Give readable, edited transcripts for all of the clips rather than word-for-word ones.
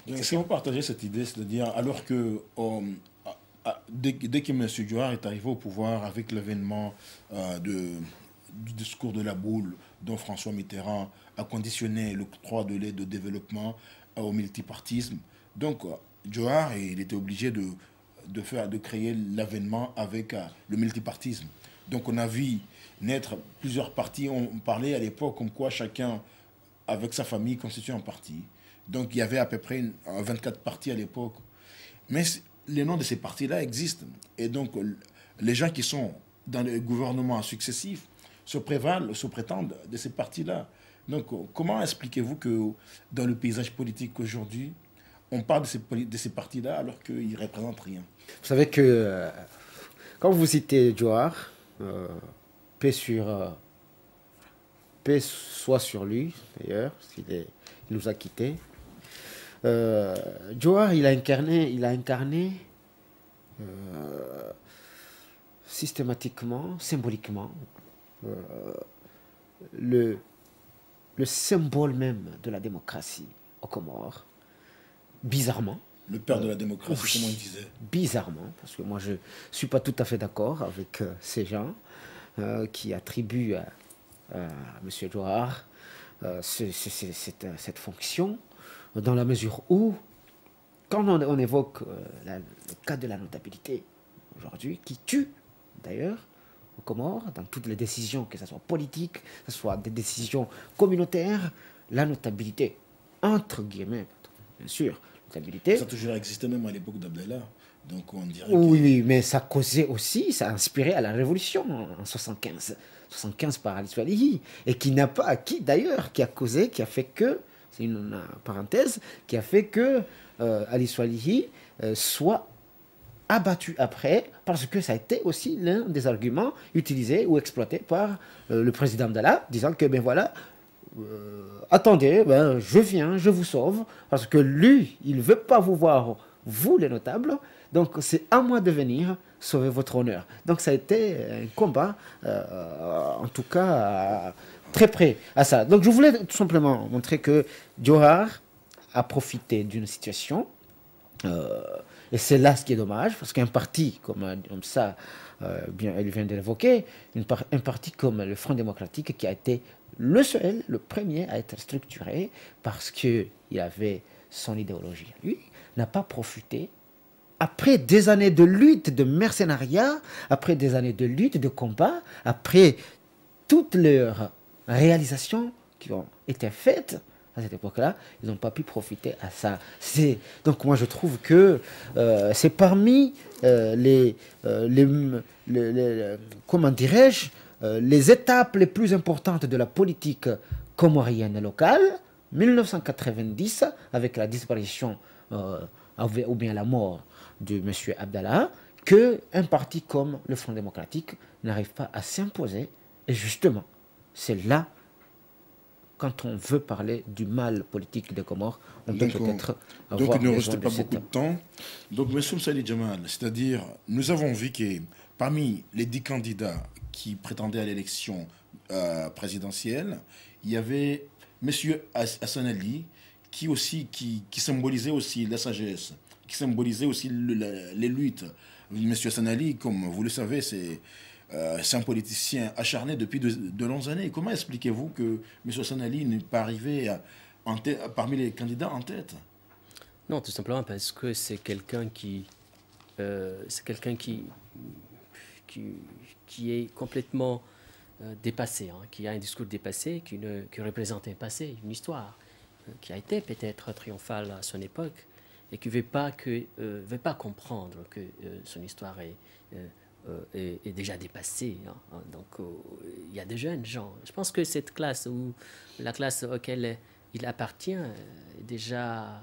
Est-ce que vous partagez cette idée, c'est-à-dire alors que dès que M. Diouar est arrivé au pouvoir avec l'avènement du discours de la boule dont François Mitterrand a conditionné l'octroi de l'aide au développement au multipartisme, donc Diouar il était obligé de créer l'avènement avec le multipartisme. Donc on a vu naître plusieurs partis. On parlait à l'époque comme quoi chacun avec sa famille constituait un parti. Donc il y avait à peu près 24 partis à l'époque. Mais les noms de ces partis-là existent. Et donc les gens qui sont dans les gouvernements successifs se prévalent, se prétendent de ces partis-là. Donc comment expliquez-vous que dans le paysage politique aujourd'hui, on parle de ces partis-là alors qu'ils ne représentent rien? Vous savez que, quand vous citez Djouar, paix sur, paix soit sur lui, d'ailleurs, parce il nous a quittés. Djouar, il a incarné systématiquement, symboliquement, le, le symbole même de la démocratie aux Comores, bizarrement. Le père de la démocratie, Oui, comme on disait. bizarrement, parce que moi je ne suis pas tout à fait d'accord avec ces gens qui attribuent à M. Djouar cette fonction, dans la mesure où, quand on évoque le cas de la notabilité aujourd'hui, qui tue d'ailleurs aux Comores, dans toutes les décisions, que ce soit politiques, que ce soit des décisions communautaires, la notabilité, entre guillemets, bien sûr, notabilité. Ça a toujours existé même à l'époque d'Abdallah. Donc on dirait Oui, que... oui, mais ça causait aussi, ça a inspiré à la révolution en 75. 75 par Ali Swalihi, et qui n'a pas, qui d'ailleurs, qui a causé, qui a fait que, c'est une parenthèse, qui a fait que Ali Swalihi soit abattu après, parce que ça a été aussi l'un des arguments utilisés ou exploités par le président Abdallah, disant que, ben voilà, attendez, ben, je viens, je vous sauve, parce que lui, il ne veut pas vous voir, vous les notables, donc c'est à moi de venir sauver votre honneur. Donc ça a été un combat, en tout cas, très près à ça. Donc je voulais tout simplement montrer que Djouar a profité d'une situation, et c'est là ce qui est dommage, parce qu'un parti comme ça, bien, elle vient de l'évoquer, un parti comme le Front démocratique qui a été le seul, le premier à être structuré parce qu'il avait son idéologie. Lui n'a pas profité, après des années de lutte, de mercenariat, après des années de lutte, de combat, après toutes leurs réalisations qui ont été faites à cette époque-là, ils n'ont pas pu profiter à ça. Donc moi je trouve que c'est parmi comment dirais-je, les étapes les plus importantes de la politique comorienne locale, 1990, avec la disparition ou bien la mort de M. Abdallah, qu'un parti comme le Front démocratique n'arrive pas à s'imposer. Et justement, c'est là, quand on veut parler du mal politique des Comores, on peut peut-être avoir donc il ne besoin reste de pas cette... beaucoup de temps. Donc, M. Salih Jamal, c'est-à-dire, nous avons vu que parmi les 10 candidats qui prétendaient à l'élection présidentielle, il y avait M. Hassan Ali, qui symbolisait aussi la sagesse, qui symbolisait aussi les luttes. M. Hassan Ali, comme vous le savez, c'est un politicien acharné depuis de longues années. Comment expliquez-vous que M. Hassan Ali n'est pas arrivé parmi les candidats en tête? Non, tout simplement parce que c'est quelqu'un qui est complètement dépassé, hein, qui a un discours dépassé, qui représente un passé, une histoire, qui a été peut-être triomphale à son époque et qui veut pas comprendre que son histoire est déjà dépassée. Hein. Donc, il y a des jeunes gens. Je pense que cette classe, ou la classe auquel il appartient, a déjà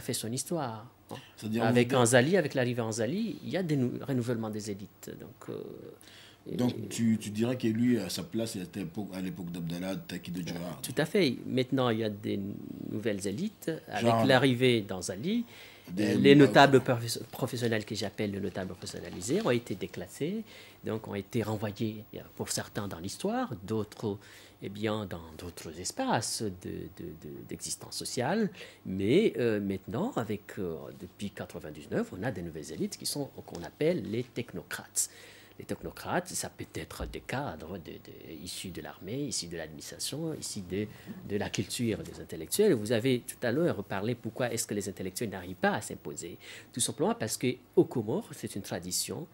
fait son histoire. Hein. Avec Anzali, avec l'arrivée Anzali, il y a des renouvellements des élites. Donc tu dirais que lui, à sa place, il était à l'époque d'Abdallah, Taki de Djouar. Tout à fait. Maintenant, il y a des nouvelles élites avec l'arrivée d'Anzali. Les notables professionnels que j'appelle les notables professionnalisés ont été déclassés, donc ont été renvoyés pour certains dans l'histoire, d'autres dans d'autres espaces d'existence sociale. Mais maintenant, depuis 99, on a des nouvelles élites qu'on appelle les technocrates. Les technocrates, ça peut être des cadres issus de l'armée, issus de l'administration, issus de la culture des intellectuels. Vous avez tout à l'heure parlé pourquoi est-ce que les intellectuels n'arrivent pas à s'imposer. Tout simplement parce qu'aux Comores, c'est une tradition,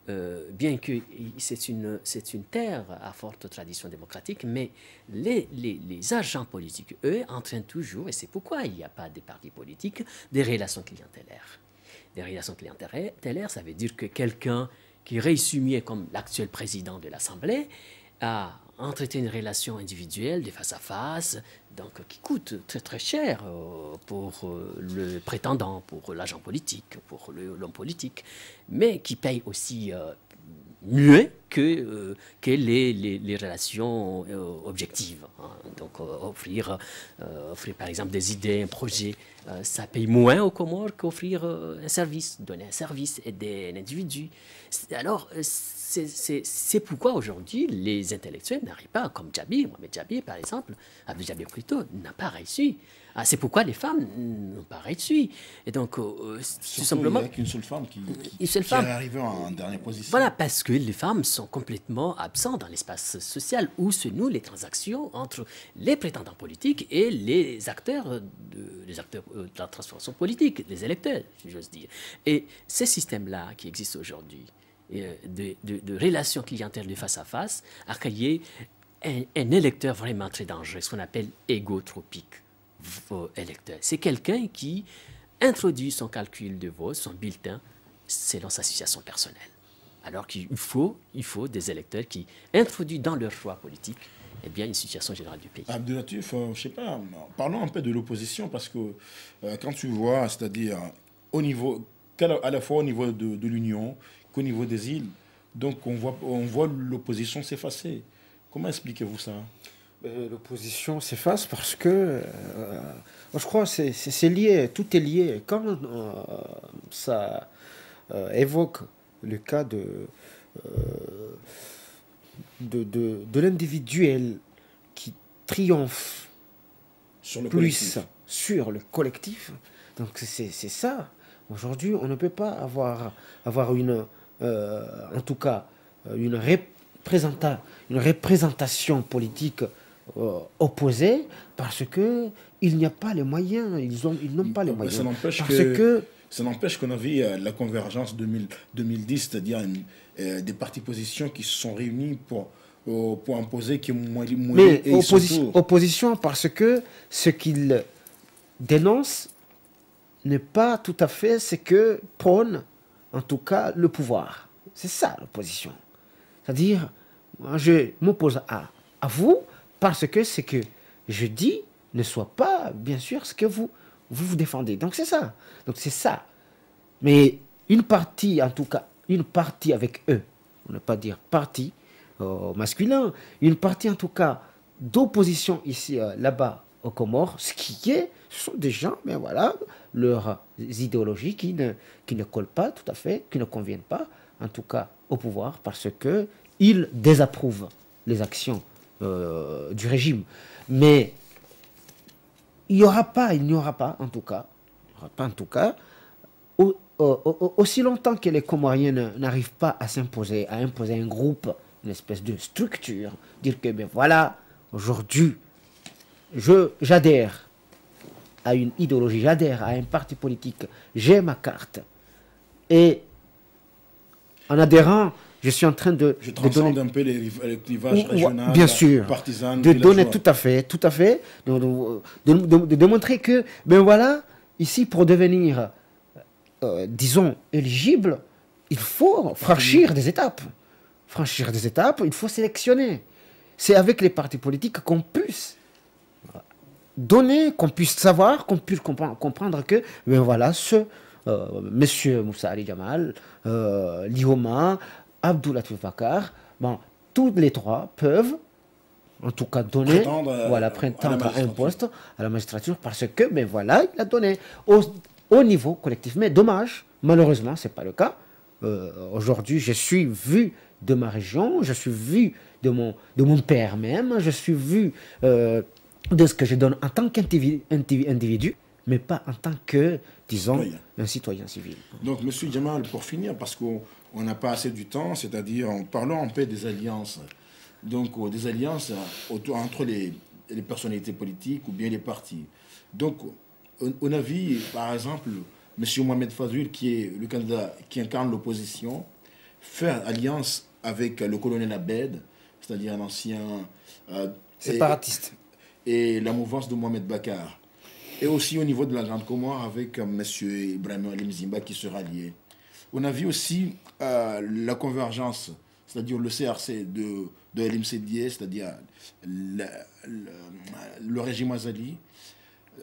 bien que c'est une terre à forte tradition démocratique, mais les agents politiques, eux, entraînent toujours, et c'est pourquoi il n'y a pas de partis politiques, des relations clientélaires. Des relations clientélaires, ça veut dire que quelqu'un qui réussit mieux comme l'actuel président de l'Assemblée, a entretenu une relation individuelle de face à face, donc qui coûte très très cher pour le prétendant, pour l'agent politique, pour l'homme politique, mais qui paye aussi mieux que les relations objectives. Hein. Donc offrir par exemple des idées, un projet, ça paye moins aux Comores qu'offrir un service, donner un service, aider un individu. Alors, c'est pourquoi aujourd'hui les intellectuels n'arrivent pas, comme Mohamed Djabir par exemple, Abdou Djabir plutôt, n'a pas réussi. C'est pourquoi les femmes n'ont pas réussi. Et donc, tout simplement... Il n'y a qu'une seule femme qui est arrivée en dernière position. Voilà, parce que les femmes sont complètement absentes dans l'espace social où se nouent les transactions entre les prétendants politiques et les acteurs de la transformation politique, les électeurs, si j'ose dire. Et ces systèmes-là qui existent aujourd'hui, de relations clientèles de face à face, a créé un électeur vraiment très dangereux, ce qu'on appelle égotropique. Électeur. C'est quelqu'un qui introduit son calcul de vote, son bulletin, selon sa situation personnelle. Alors qu'il faut des électeurs qui introduisent dans leur choix politique une situation générale du pays. Abdelatif, je ne sais pas, parlons un peu de l'opposition, parce que quand tu vois, c'est-à-dire à la fois au niveau de l'Union qu'au niveau des îles, donc on voit l'opposition s'effacer. Comment expliquez-vous ça ? L'opposition s'efface parce que je crois que c'est lié, tout est lié. Quand ça évoque le cas de l'individuel qui triomphe plus sur le collectif, donc c'est ça. Aujourd'hui, on ne peut pas avoir en tout cas une représentation politique opposés parce que il n'y a pas les moyens, ils n'ont pas les moyens. Ça n'empêche qu'on a vu la convergence 2010, c'est-à-dire des partis positions qui se sont réunis pour imposer qui mais opposition parce que ce qu'ils dénoncent n'est pas tout à fait ce que prône en tout cas le pouvoir. C'est ça l'opposition. C'est-à-dire, moi, je m'oppose à vous parce que ce que je dis ne soit pas, bien sûr, ce que vous défendez. Donc c'est ça. Mais une partie, en tout cas, une partie avec eux, on ne peut pas dire partie masculin, une partie en tout cas d'opposition ici, là-bas, aux Comores, ce sont des gens, mais voilà, leurs idéologies qui ne collent pas tout à fait, qui ne conviennent pas, en tout cas, au pouvoir, parce qu'ils désapprouvent les actions du régime. Mais il n'y aura pas, en tout cas, aussi longtemps que les Comoriens n'arrivent pas à s'imposer, à imposer un groupe, une espèce de structure, dire que, ben voilà, aujourd'hui, j'adhère à une idéologie, j'adhère à un parti politique, j'ai ma carte. Et en adhérant, je suis en train de donner un peu les clivages régionaux, bien sûr, partisans, de donner tout à fait, de montrer que, ben voilà, ici pour devenir, disons, éligible, il faut franchir des étapes. Franchir des étapes, il faut sélectionner. C'est avec les partis politiques qu'on puisse donner, qu'on puisse savoir, qu'on puisse comprendre que, ben voilà, Monsieur Moussa Ali Jamal, Lioma, Abdou Latif Bakar, bon, tous les trois peuvent, en tout cas, prétendre à un poste à la magistrature parce que, ben voilà, il a donné. au niveau collectif. Mais dommage, malheureusement, ce n'est pas le cas. Aujourd'hui, je suis vu de ma région, je suis vu de mon père même, je suis vu de ce que je donne en tant qu'individu, mais pas en tant que, disons, un citoyen civil. Donc, M. Djamal, pour finir, parce qu'on n'a pas assez du temps, c'est-à-dire, parlons un peu des alliances. Donc, des alliances entre les personnalités politiques ou bien les partis. Donc, on a vu, par exemple, M. Mohamed Fadul, qui est le candidat qui incarne l'opposition, faire alliance avec le colonel Abed, c'est-à-dire un ancien séparatiste, et la mouvance de Mohamed Bakar. Et aussi au niveau de la Grande Comore avec M. Ibrahim Alim Zimba qui se ralliait. On a vu aussi la convergence, c'est-à-dire le CRC de l'MCDS, c'est-à-dire le régime Azali,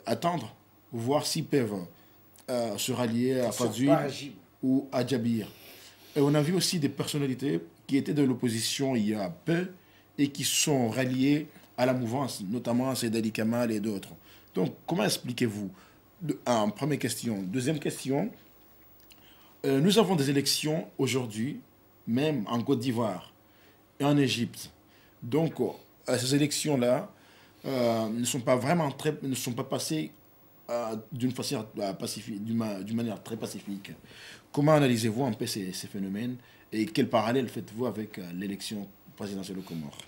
attendre, voir s'ils peuvent se rallier à Fadul ou à Djabir. Et on a vu aussi des personnalités qui étaient de l'opposition il y a peu et qui sont ralliées à la mouvance, notamment Seydali Kamal et d'autres. Donc, comment expliquez-vous? Première question. Deuxième question, nous avons des élections aujourd'hui, même en Côte d'Ivoire et en Égypte. Donc, ces élections-là ne sont pas passées d'une manière très pacifique. Comment analysez-vous un peu ces phénomènes et quel parallèle faites-vous avec l'élection présidentielle aux Comores?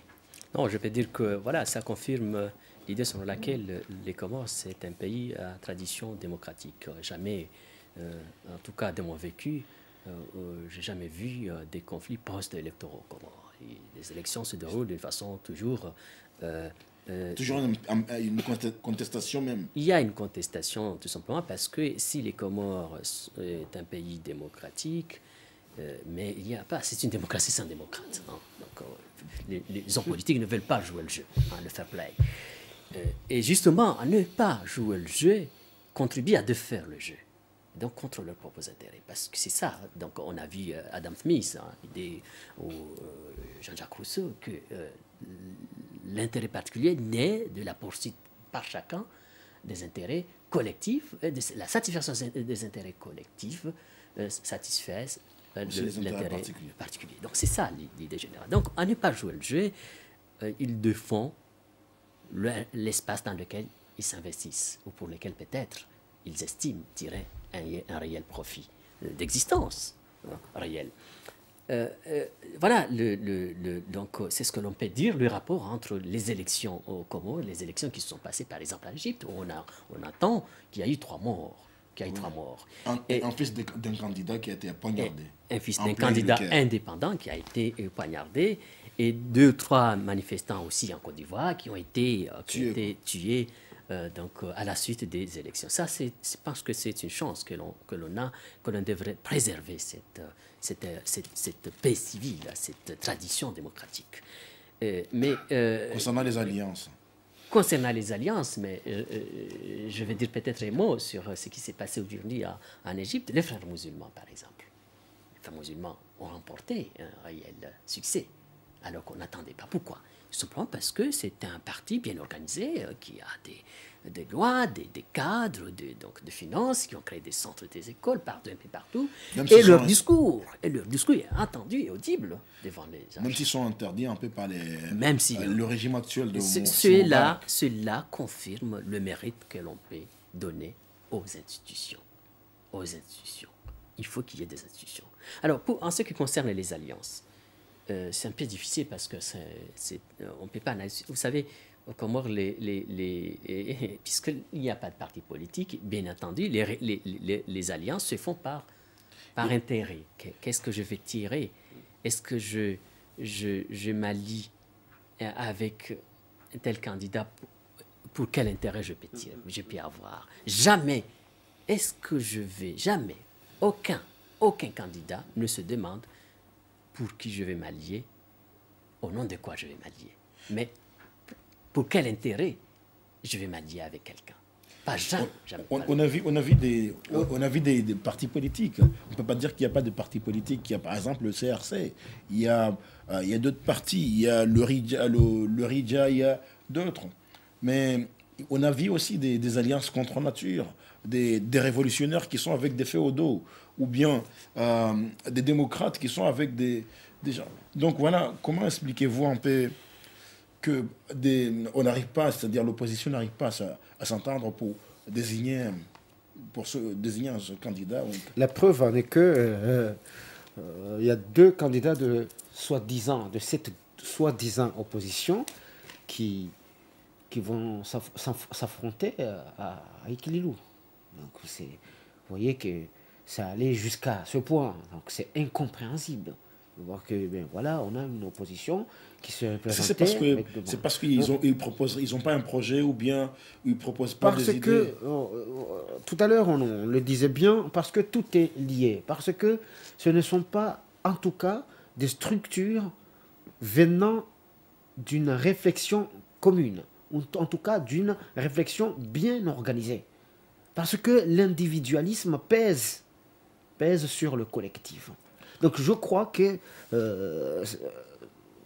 Non, je peux dire que voilà, ça confirme l'idée selon laquelle les Comores, c'est un pays à tradition démocratique. Jamais, en tout cas de mon vécu, j'ai jamais vu des conflits post-électoraux aux Comores. Et les élections se déroulent d'une façon toujours... toujours une contestation même. Il y a une contestation tout simplement parce que si les Comores est un pays démocratique, mais il n'y a pas, c'est une démocratie sans démocrate. Hein. Donc, les hommes politiques ne veulent pas jouer le jeu, hein, le fair play. Et justement, à ne pas jouer le jeu, contribue à défaire le jeu, donc contre leurs propres intérêts. Parce que c'est ça. Donc, on a vu Adam Smith, hein, ou Jean-Jacques Rousseau, que l'intérêt particulier naît de la poursuite par chacun des intérêts collectifs, de la satisfaction des intérêts collectifs satisfait l'intérêt particulier. Donc c'est ça l'idée générale. Donc à ne pas jouer le jeu, ils défendent l'espace dans lequel ils s'investissent ou pour lequel peut-être ils estiment tirer un réel profit d'existence réelle. Voilà, donc c'est ce que l'on peut dire, le rapport entre les élections au Comores, les élections qui se sont passées par exemple en Égypte, où on attend qu'il y a eu 3 morts. Un fils d'un candidat qui a été poignardé. Un fils d'un candidat indépendant qui a été poignardé, et 2-3 manifestants aussi en Côte d'Ivoire qui ont été tués donc, à la suite des élections. Ça, je pense que c'est une chance que l'on a, que l'on devrait préserver cette paix civile, cette tradition démocratique. Concernant les alliances. Concernant les alliances, mais je vais dire peut-être un mot sur ce qui s'est passé aujourd'hui en Égypte. Les frères musulmans, par exemple. Les frères musulmans ont remporté un réel succès, alors qu'on n'attendait pas. Pourquoi? Simplement parce que c'est un parti bien organisé qui a des lois, des cadres, donc de finances, qui ont créé des centres, des écoles partout, un peu partout. Et leur discours est entendu et audible devant les gens. Même s'ils sont interdits un peu par le régime actuel de Cela confirme le mérite que l'on peut donner aux institutions. Il faut qu'il y ait des institutions. Alors, en ce qui concerne les alliances, c'est un peu difficile parce que on ne peut pas analyser. Vous savez, aux Comores, puisqu'il n'y a pas de parti politique, bien entendu, les alliances se font par intérêt. Qu'est-ce que je vais tirer? Est-ce que je m'allie avec un tel candidat pour quel intérêt je peux avoir? Jamais, jamais, aucun candidat ne se demande pour qui je vais m'allier, au nom de quoi je vais m'allier. Mais pour quel intérêt je vais m'allier avec quelqu'un? Pas jamais. On a vu des partis politiques. On ne peut pas dire qu'il n'y a pas de partis politiques. Il y a par exemple le CRC. Il y a d'autres partis. Il y a le RIDJA, il y a d'autres. Mais on a vu aussi des alliances contre nature, des révolutionnaires qui sont avec des féodaux, ou bien des démocrates qui sont avec des gens. Donc voilà, comment expliquez-vous un peu que on n'arrive pas, c'est-à-dire l'opposition n'arrive pas à s'entendre désigner ce candidat. La preuve en est que il y a deux candidats de cette soi-disant opposition qui vont s'affronter à Ikililou. Donc vous voyez que ça allait jusqu'à ce point. Donc c'est incompréhensible. De voir que voilà, on a une opposition qui se représente. C'est parce qu'ils n'ont pas un projet ou bien ils proposent pas des idées. Parce que tout à l'heure on le disait bien, parce que tout est lié, parce que ce ne sont pas en tout cas des structures venant d'une réflexion commune, ou en tout cas d'une réflexion bien organisée. Parce que l'individualisme pèse sur le collectif. Donc je crois que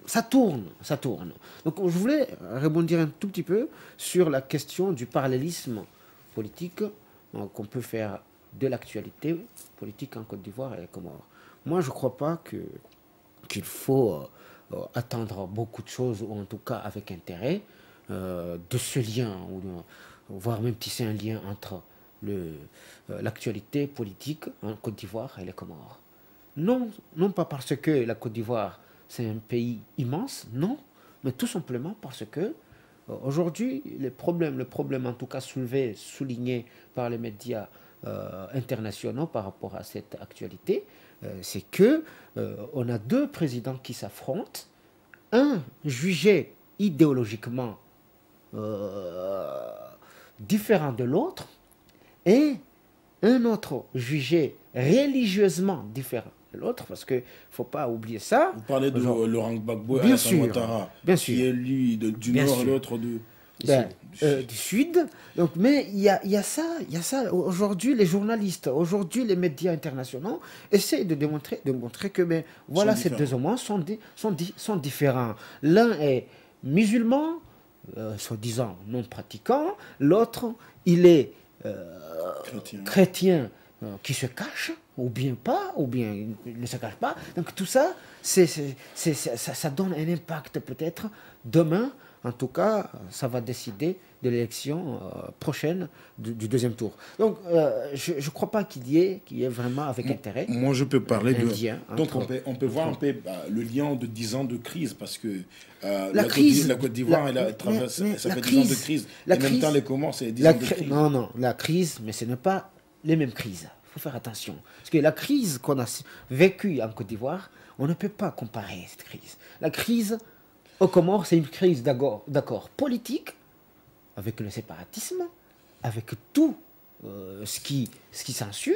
ça tourne. Donc je voulais rebondir un tout petit peu sur la question du parallélisme politique qu'on peut faire de l'actualité politique en Côte d'Ivoire et les Comores. Moi je ne crois pas qu'il faut attendre beaucoup de choses, ou en tout cas avec intérêt, de ce lien, voire même tisser un lien entre l'actualité politique en Côte d'Ivoire et les Comores. Non pas parce que la Côte d'Ivoire c'est un pays immense, non, mais tout simplement parce que aujourd'hui le problème en tout cas souligné par les médias internationaux par rapport à cette actualité, c'est que on a deux présidents qui s'affrontent, un jugé idéologiquement différent de l'autre, et un autre jugé religieusement différent de l'autre, parce qu'il ne faut pas oublier ça. Vous parlez de Laurent Gbagbo et Alassane Ouattara, qui est lui du nord et l'autre du sud. Donc, mais il y a ça. Aujourd'hui, les journalistes, aujourd'hui les médias internationaux essaient de démontrer que voilà, ces deux hommes sont différents. L'un est musulman, soi-disant non pratiquant, l'autre, il est chrétien qui se cache, ou bien pas, ou bien il ne se cache pas. Donc tout ça, ça donne un impact peut-être demain. En tout cas, ça va décider de l'élection prochaine du deuxième tour. Donc, je ne crois pas qu'il y ait vraiment avec intérêt. Moi, je peux parler de... lien donc, on peut voir un peu le lien de 10 ans de crise, parce que la Côte d'Ivoire, ça fait 10 ans de crise. En même temps, les Comores, c'est 10 ans de crise. Non, la crise, mais ce n'est pas les mêmes crises. Il faut faire attention. Parce que la crise qu'on a vécue en Côte d'Ivoire, on ne peut pas comparer cette crise. La crise aux Comores, c'est une crise d'accord politique, avec le séparatisme, avec tout ce qui s'ensuit,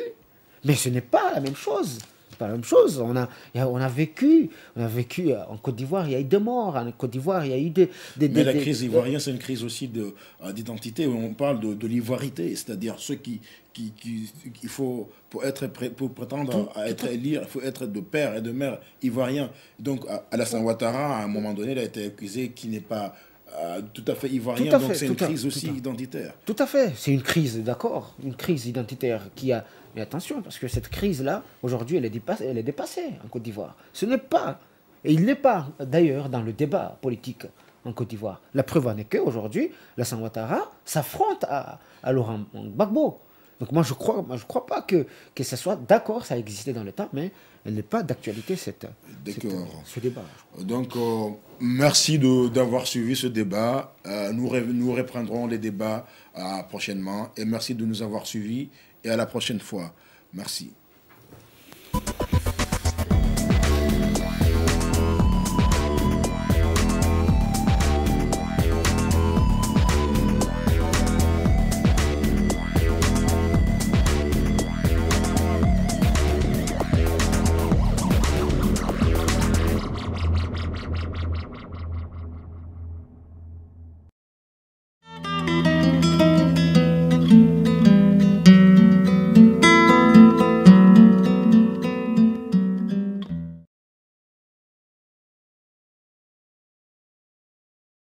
mais ce n'est pas la même chose. C'est pas la même chose. On a vécu en Côte d'Ivoire, il y a eu des morts. En Côte d'Ivoire, il y a eu mais la crise ivoirienne, c'est une crise aussi d'identité. On parle de l'ivoirité, c'est-à-dire ceux il faut pour prétendre à être élire, il faut être de père et de mère ivoirien. Donc Alassane Ouattara, à un moment donné, il a été accusé qu'il n'est pas tout à fait ivoirien, donc c'est une crise aussi identitaire. Tout à fait, c'est une crise, d'accord, une crise identitaire qui a... Mais attention, parce que cette crise-là, aujourd'hui, elle est dépassée en Côte d'Ivoire. Ce n'est pas, et il n'est pas d'ailleurs dans le débat politique en Côte d'Ivoire. La preuve en est qu'aujourd'hui, Alassane Ouattara s'affronte à Laurent Gbagbo. Donc moi, je crois pas que ça soit... D'accord, ça existait dans le temps, mais elle n'est pas d'actualité, ce débat. Donc, merci d'avoir suivi ce débat. Nous reprendrons les débats prochainement. Et merci de nous avoir suivis. Et à la prochaine fois. Merci.